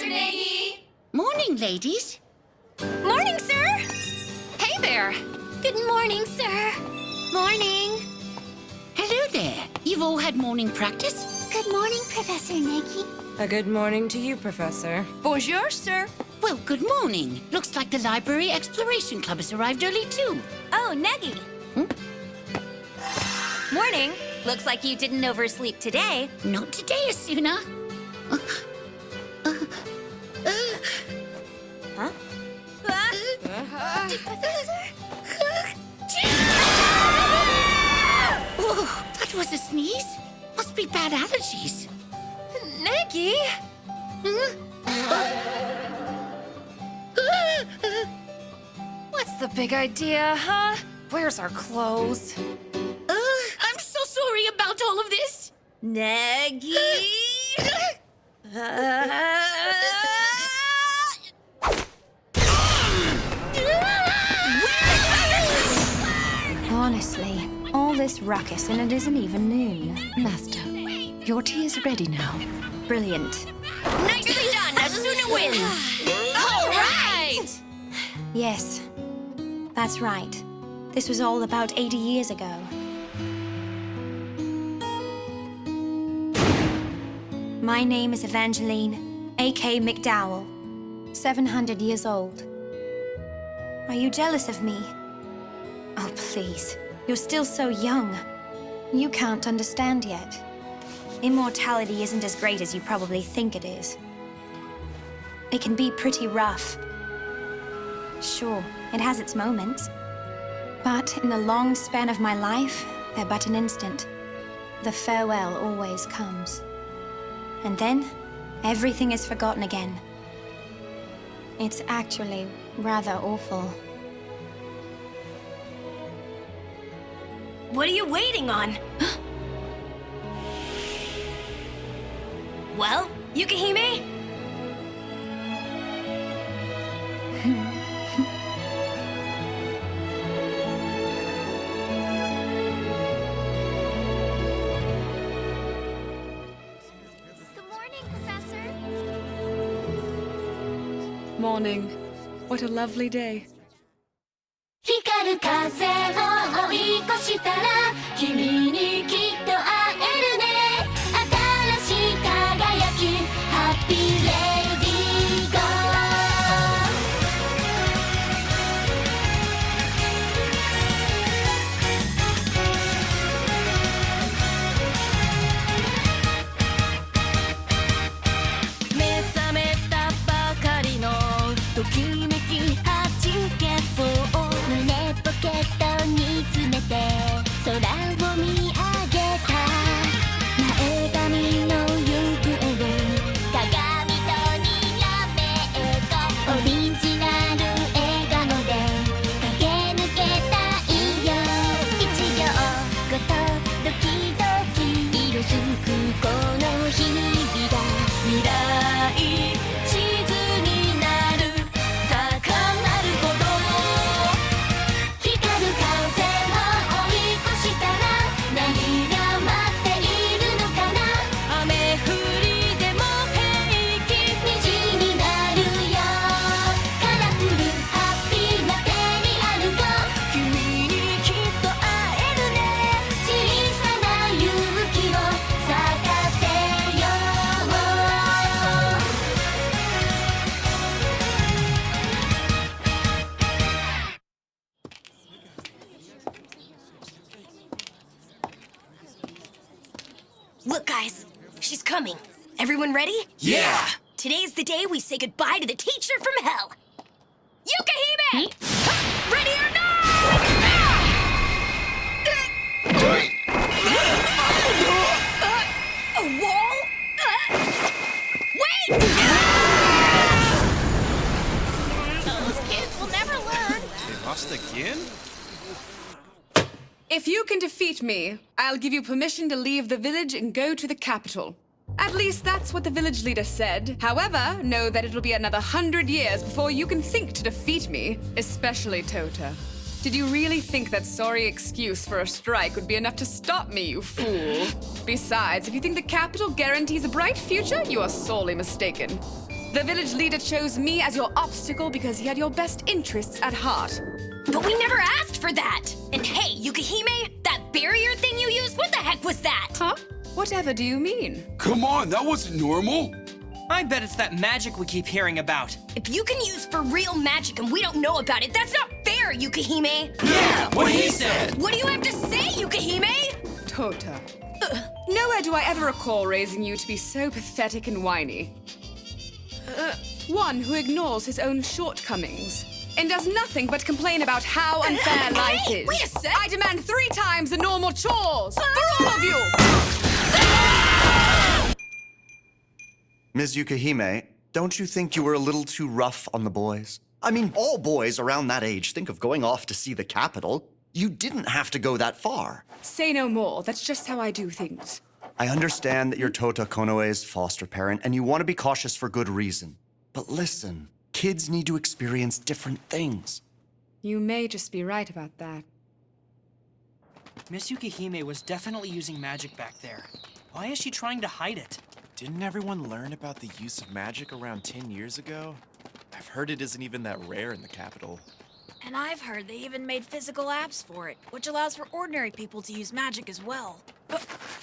Professor Nagy! Morning, ladies. Morning, sir! Hey there! Good morning, sir. Morning. Hello there. You've all had morning practice? Good morning, Professor Nagy. A good morning to you, Professor. Bonjour, sir. Well, good morning. Looks like the Library Exploration Club has arrived early, too. Oh, Nagy. Morning. Looks like you didn't oversleep today. Not today, Asuna. Huh? Oh, that was a sneeze. Must be bad allergies. Nagy? What's the big idea, huh? Where's our clothes? I'm so sorry about all of this. Nagy? Honestly, all this ruckus and it isn't even noon. Master, your tea is ready now. Brilliant. Nicely done! Asuna wins! All right! Yes, that's right. This was all about 80 years ago. My name is Evangeline, A.K. McDowell, 700 years old. Are you jealous of me? Oh, please. You're still so young. You can't understand yet. Immortality isn't as great as you probably think it is. It can be pretty rough. Sure, it has its moments. But in the long span of my life, they're but an instant. The farewell always comes. And then, everything is forgotten again. It's actually rather awful. What are you waiting on? Well, Yukihime? Good morning, Professor. Morning. What a lovely day. 光る風を追い越したら君にきっと会えるね新しい輝きハッピーレディーゴー目覚めたばかりのときめきはじけそう胸ポケットに詰めて空を見上げた前髪の行方を鏡とにらめっこオリジナル笑顔で駆け抜けたいよ一秒ごとドキドキ色づくこの日々が未来地図になる高鳴るほど光る風を追い越したら何が待っているのかな雨降りでも平気虹になるよカラフルハッピーなペリアルゴ君にきっと会えるね小さな勇気を咲かせよう Look, guys. She's coming. Everyone ready? Yeah! Today's the day we say goodbye to the teacher from hell. Yukihime! Ready or not? A wall? Wait! Those kids will never learn. They lost again? If you can defeat me, I'll give you permission to leave the village and go to the capital. At least that's what the village leader said. However, know that it'll be another 100 years before you can think to defeat me, especially Touta. Did you really think that sorry excuse for a strike would be enough to stop me, you fool? Besides, if you think the capital guarantees a bright future, you are sorely mistaken. The village leader chose me as your obstacle because he had your best interests at heart. But we never asked for that! And hey, Yukihime, that barrier thing you used, what the heck was that? Huh? Whatever do you mean? Come on, that wasn't normal. I bet it's that magic we keep hearing about. If you can use for real magic and we don't know about it, that's not fair, Yukihime! Yeah, what he said! What do you have to say, Yukihime? Tota. Nowhere do I ever recall raising you to be so pathetic and whiny. One who ignores his own shortcomings and does nothing but complain about how unfair life is. Wait a sec! I demand 3 times the normal chores for all of you! Ms. Yukihime, don't you think you were a little too rough on the boys? I mean, all boys around that age think of going off to see the capital. You didn't have to go that far. Say no more. That's just how I do things. I understand that you're Touta Konoe's foster parent and you want to be cautious for good reason. But listen, kids need to experience different things. You may just be right about that. Miss Yukihime was definitely using magic back there. Why is she trying to hide it? Didn't everyone learn about the use of magic around 10 years ago? I've heard it isn't even that rare in the capital. And I've heard they even made physical apps for it, which allows for ordinary people to use magic as well.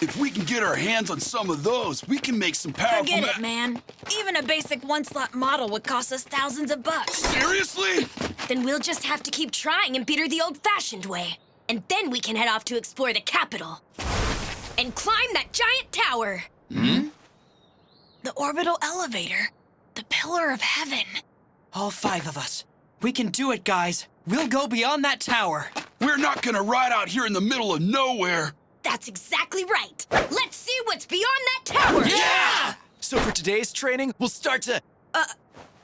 If we can get our hands on some of those, we can make some powerful Forget it, man. Even a basic one-slot model would cost us thousands of bucks. Seriously? Then we'll just have to keep trying and beat her the old-fashioned way. And then we can head off to explore the capital. And climb that giant tower. The orbital elevator. The pillar of heaven. All 5 of us. We can do it, guys. We'll go beyond that tower. We're not gonna ride out here in the middle of nowhere. That's exactly right. Let's see what's beyond that tower. Yeah! So for today's training, we'll start to...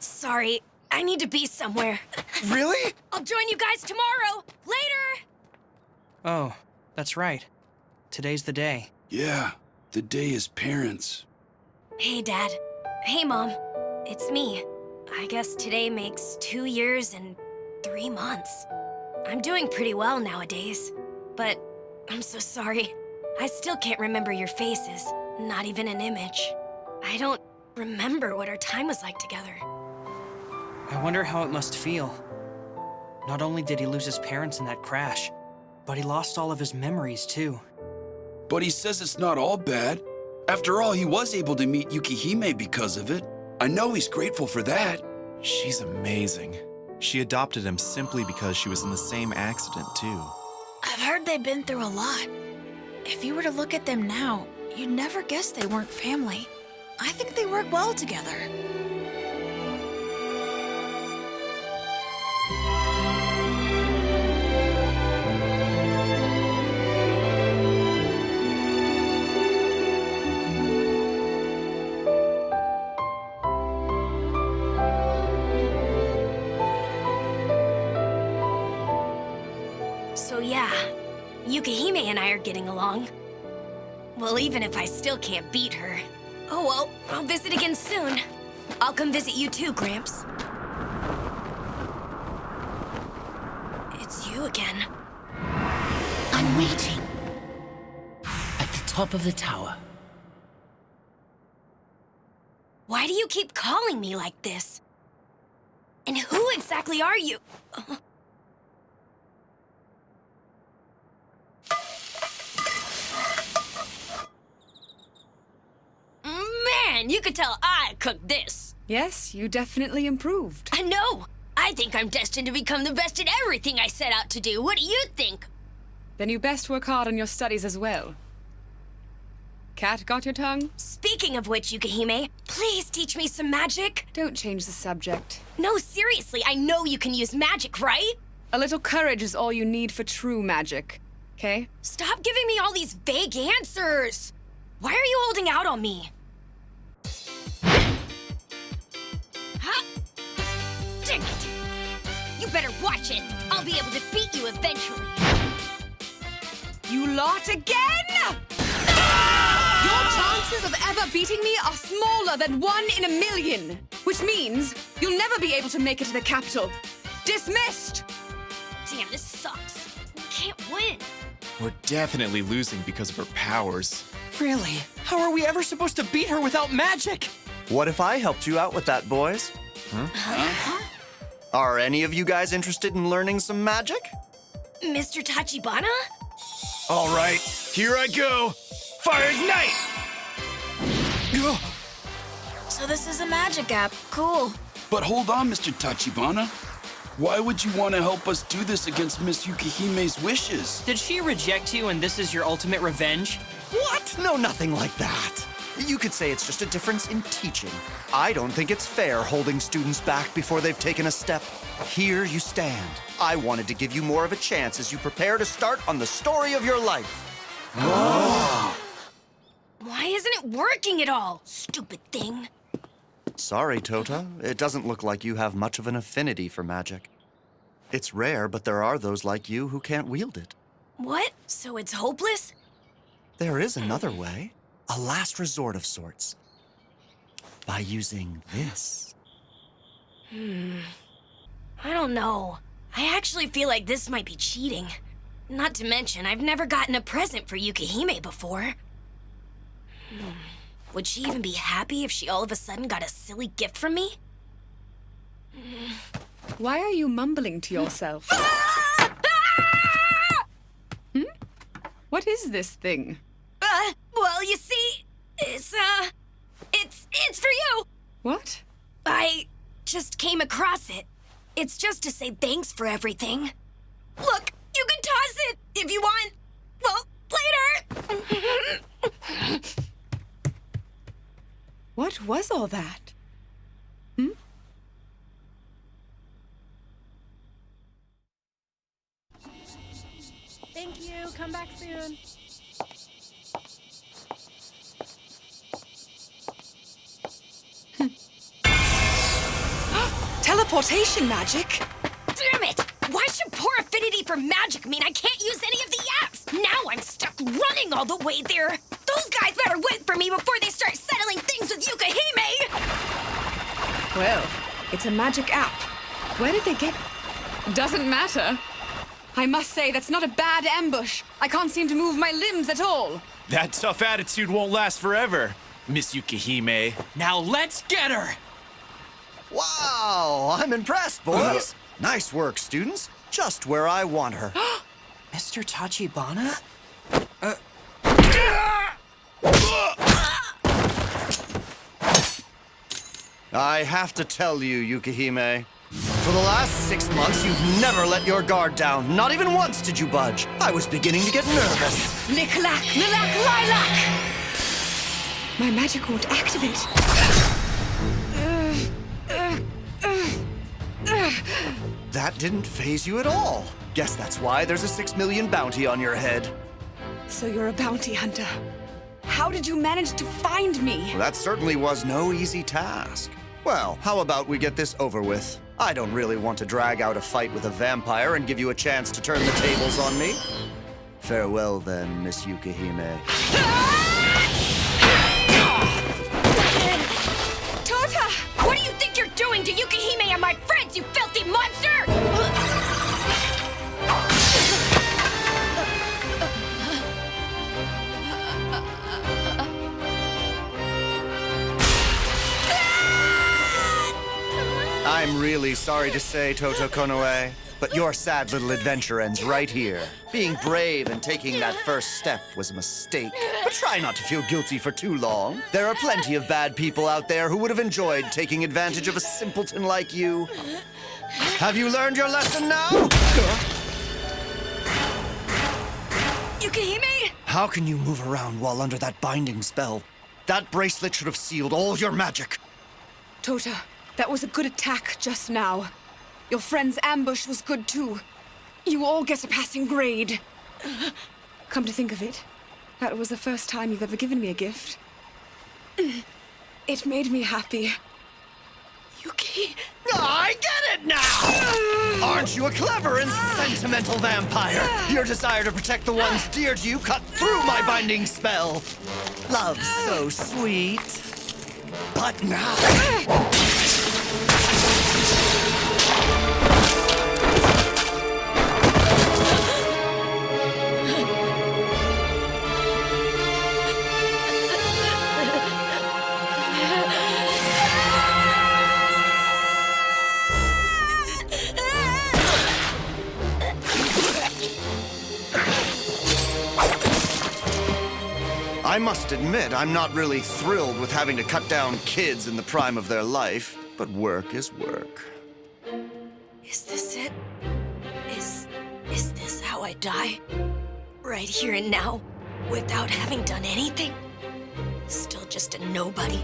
Sorry, I need to be somewhere. Really? I'll join you guys tomorrow. Later. Oh, that's right. Today's the day. Yeah, the day is parents. Hey, Dad. Hey, Mom. It's me. I guess today makes 2 years and 3 months. I'm doing pretty well nowadays, but I'm so sorry. I still can't remember your faces, not even an image. I don't remember what our time was like together. I wonder how it must feel. Not only did he lose his parents in that crash, but he lost all of his memories, too. But he says it's not all bad. After all, he was able to meet Yukihime because of it. I know he's grateful for that. She's amazing. She adopted him simply because she was in the same accident, too. I've heard they've been through a lot. If you were to look at them now, you'd never guess they weren't family. I think they work well together. So yeah, Yukihime and I are getting along. Well, even if I still can't beat her. Oh well, I'll visit again soon. I'll come visit you too, Gramps. It's you again. I'm waiting. At the top of the tower. Why do you keep calling me like this? And who exactly are you? Man, you could tell I cooked this. Yes, you definitely improved. I know. I think I'm destined to become the best at everything I set out to do. What do you think? Then you best work hard on your studies as well. Cat, got your tongue? Speaking of which, Yukihime, please teach me some magic. Don't change the subject. No, seriously, I know you can use magic, right? A little courage is all you need for true magic, okay? Stop giving me all these vague answers. Why are you holding out on me? Huh? Dang it! You better watch it. I'll be able to beat you eventually. You lot again? Your chances of ever beating me are smaller than 1 in a million, which means you'll never be able to make it to the capital. Dismissed! Damn, this sucks. We can't win. We're definitely losing because of her powers. Really? How are we ever supposed to beat her without magic? What if I helped you out with that, boys? Are any of you guys interested in learning some magic? Mr. Tachibana? All right, here I go. Fire ignite! So this is a magic app. Cool. But hold on, Mr. Tachibana. Why would you want to help us do this against Miss Yukihime's wishes? Did she reject you and this is your ultimate revenge? What? No, nothing like that. You could say it's just a difference in teaching. I don't think it's fair holding students back before they've taken a step. Here you stand. I wanted to give you more of a chance as you prepare to start on the story of your life. Why isn't it working at all? Stupid thing. Sorry, Touta. It doesn't look like you have much of an affinity for magic. It's rare, but there are those like you who can't wield it. What? So it's hopeless? There is another way. A last resort of sorts. By using this. I don't know. I actually feel like this might be cheating. Not to mention, I've never gotten a present for Yukihime before. Would she even be happy if she all of a sudden got a silly gift from me? Why are you mumbling to yourself? What is this thing? Well, you see, it's for you. What? I just came across it. It's just to say thanks for everything. Look, you can toss it if you want. Well, later. What was all that? Thank you. Come back soon. Teleportation magic? Damn it! Why should poor affinity for magic mean I can't use any of the apps? Now I'm stuck running all the way there. Those guys better wait for me before they start settling things with Yukihime! Well, it's a magic app. Where did they get... Doesn't matter. I must say, that's not a bad ambush. I can't seem to move my limbs at all. That tough attitude won't last forever, Miss Yukihime. Now let's get her! Wow, I'm impressed, boys. Nice work, students. Just where I want her. Mr. Tachibana? I have to tell you, Yukihime. For the last 6 months, you've never let your guard down. Not even once did you budge. I was beginning to get nervous. Lick-lack, lilac, lilac! My magic won't activate. That didn't faze you at all. Guess that's why there's a 6 million bounty on your head. So you're a bounty hunter. How did you manage to find me? Well, that certainly was no easy task. Well, how about we get this over with? I don't really want to drag out a fight with a vampire and give you a chance to turn the tables on me. Farewell then, Miss Yukihime. Touta! What do you think you're doing to Yukihime and my friends, you filthy monster? I'm really sorry to say, Touta Konoe, but your sad little adventure ends right here. Being brave and taking that first step was a mistake. But try not to feel guilty for too long. There are plenty of bad people out there who would have enjoyed taking advantage of a simpleton like you. Have you learned your lesson now? Yukihime? How can you move around while under that binding spell? That bracelet should have sealed all your magic. Touta, that was a good attack just now. Your friend's ambush was good too. You all get a passing grade. Come to think of it, that was the first time you've ever given me a gift. It made me happy. Yuki. I get it now! Aren't you a clever and sentimental vampire? Your desire to protect the ones dear to you cut through my binding spell. Love's so sweet. But now... I must admit, I'm not really thrilled with having to cut down kids in the prime of their life, but work is work. Is this it? Is this how I die? Right here and now, without having done anything? Still just a nobody.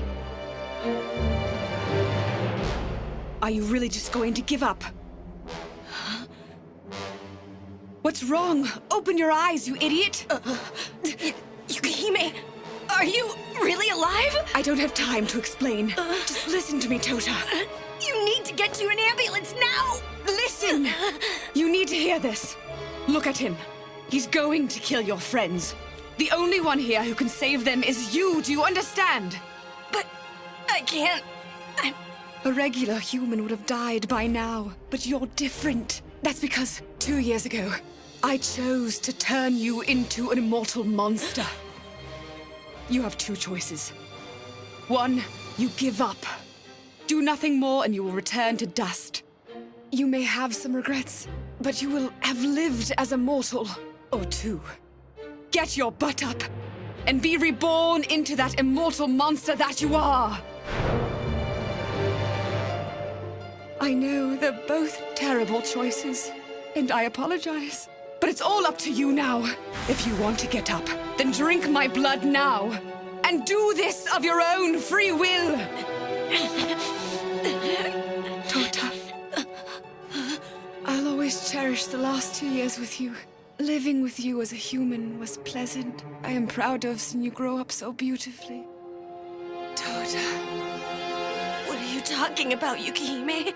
Are you really just going to give up? What's wrong? Open your eyes, you idiot! Yukihime, are you really alive? I don't have time to explain. Just listen to me, Touta. You need to get to an ambulance now! Listen! You need to hear this. Look at him. He's going to kill your friends. The only one here who can save them is you, do you understand? But I can't. A regular human would have died by now, but you're different. That's because 2 years ago, I chose to turn you into an immortal monster. You have two choices. One, you give up. Do nothing more and you will return to dust. You may have some regrets, but you will have lived as a mortal. Or two, get your butt up and be reborn into that immortal monster that you are. I know they're both terrible choices, and I apologize. But it's all up to you now. If you want to get up, then drink my blood now. And do this of your own free will. Touta, I'll always cherish the last 2 years with you. Living with you as a human was pleasant. I am proud of seeing you grow up so beautifully. Touta. What are you talking about, Yukihime?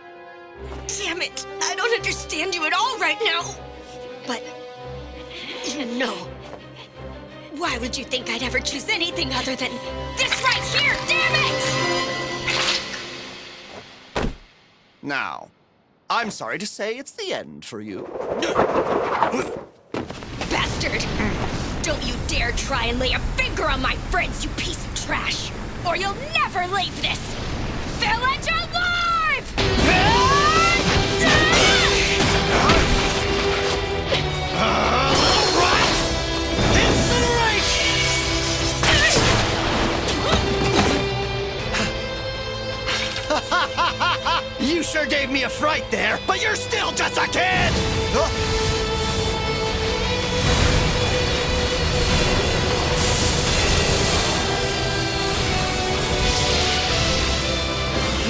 Damn it! I don't understand you at all right now! But... no. Why would you think I'd ever choose anything other than this right here? Damn it! Now, I'm sorry to say it's the end for you. Bastard! Don't you dare try and lay a finger on my friends, you piece of trash! Or you'll never leave this village alive! Little rat! Incinerate! You sure gave me a fright there, but you're still just a kid!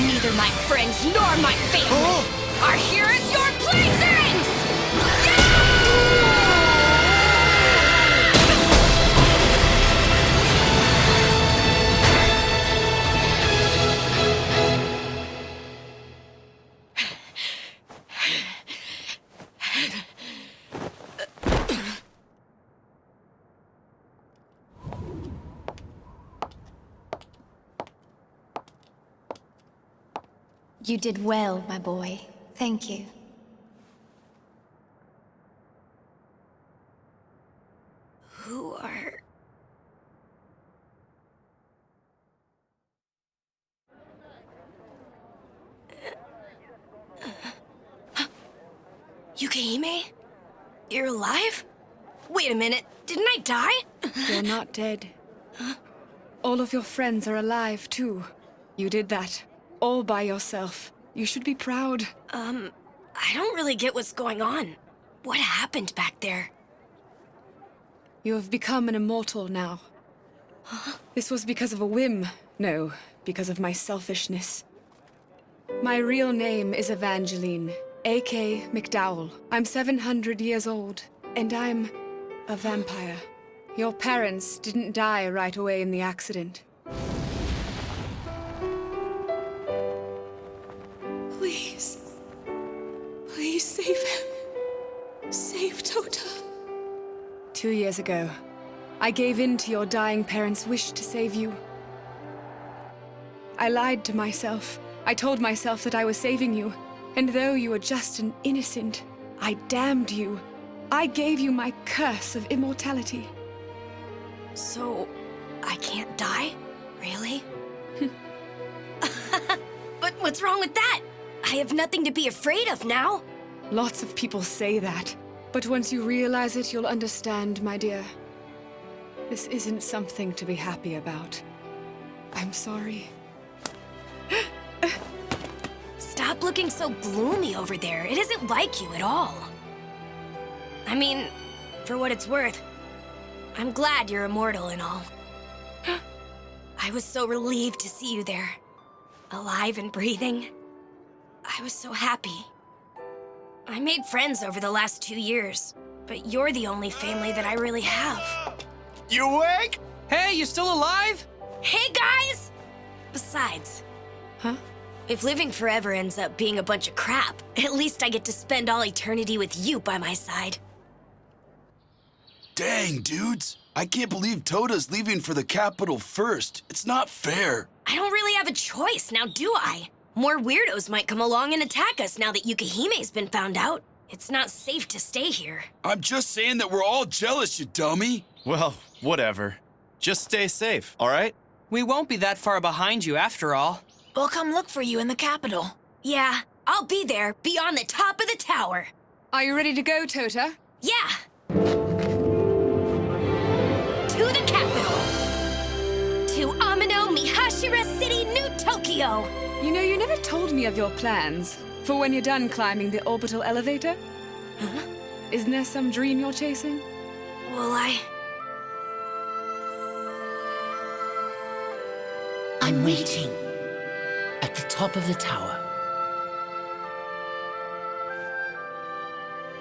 Neither my friends nor my family are here as your playthings! You did well, my boy. Thank you. Who are... Yukihime? You're alive? Wait a minute, didn't I die? You're not dead. All of your friends are alive, too. You did that. All by yourself. You should be proud. I don't really get what's going on. What happened back there? You have become an immortal now. This was because of a whim. No, because of my selfishness. My real name is Evangeline, A.K. McDowell. I'm 700 years old, and I'm a vampire. Your parents didn't die right away in the accident. Please. Please save him. Save Touta. 2 years ago, I gave in to your dying parents' wish to save you. I lied to myself. I told myself that I was saving you. And though you were just an innocent, I damned you. I gave you my curse of immortality. So, I can't die? Really? But what's wrong with that? I have nothing to be afraid of now. Lots of people say that. But once you realize it, you'll understand, my dear. This isn't something to be happy about. I'm sorry. Stop looking so gloomy over there. It isn't like you at all. I mean, for what it's worth, I'm glad you're immortal and all. I was so relieved to see you there, alive and breathing. I was so happy. I made friends over the last 2 years, but you're the only family that I really have. You awake? Hey, you still alive? Hey, guys! Besides, if living forever ends up being a bunch of crap, at least I get to spend all eternity with you by my side. Dang, dudes. I can't believe Tota's leaving for the capital first. It's not fair. I don't really have a choice now, do I? More weirdos might come along and attack us now that Yukihime's been found out. It's not safe to stay here. I'm just saying that we're all jealous, you dummy. Well, whatever. Just stay safe, all right? We won't be that far behind you after all. We'll come look for you in the capital. Yeah, I'll be there, be on the top of the tower. Are you ready to go, Touta? Yeah. To the capital. To Amanomihashira City, New Tokyo. You know, you never told me of your plans for when you're done climbing the orbital elevator. Huh? Isn't there some dream you're chasing? Will I? I'm waiting at the top of the tower.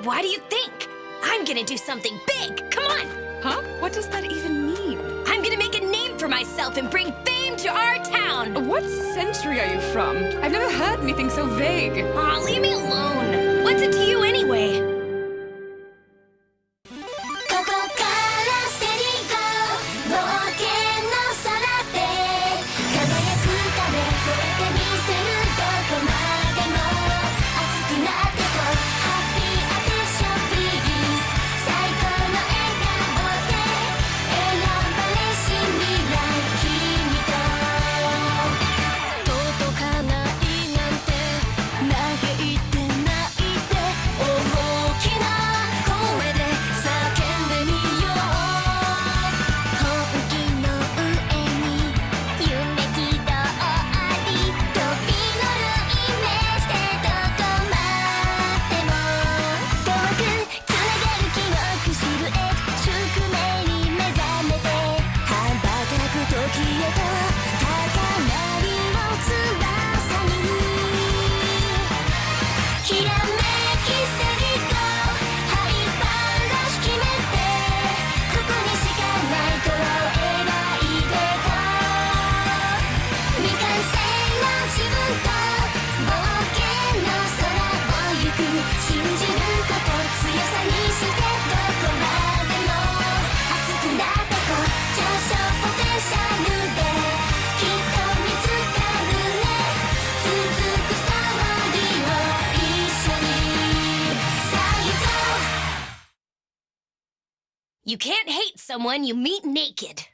Why do you think? I'm gonna do something big. Come on. Huh? What does that even mean? I'm gonna make a name for myself and bring fame to our town. What century are you from? I've never heard anything so vague. Aw, leave me alone. What's it to you anyway? ここからステディゴー冒険の空で輝く壁越えてみせるどこまでも熱くなってこハッピーアテンションプリーズ最高の笑顔で選ばれし未来君と届かないなんて嘆いて泣いて大きな声で叫んでみよう本気の上に夢きどあり飛び乗るイメージでどこまでも遠くつながる記憶シルエット宿命に目覚めて羽ばたく時へと高鳴りを翼にきらめきステディゴーハイパーラッシュ決めてここにしかないと描いてこう未完成の自分と冒険の空を行く信じること強さにしてどこまでも熱くなってこう上昇ポテンシャルできっと見つかるね続くストーリーを一緒にさあ行こう You can't hate someone you meet naked.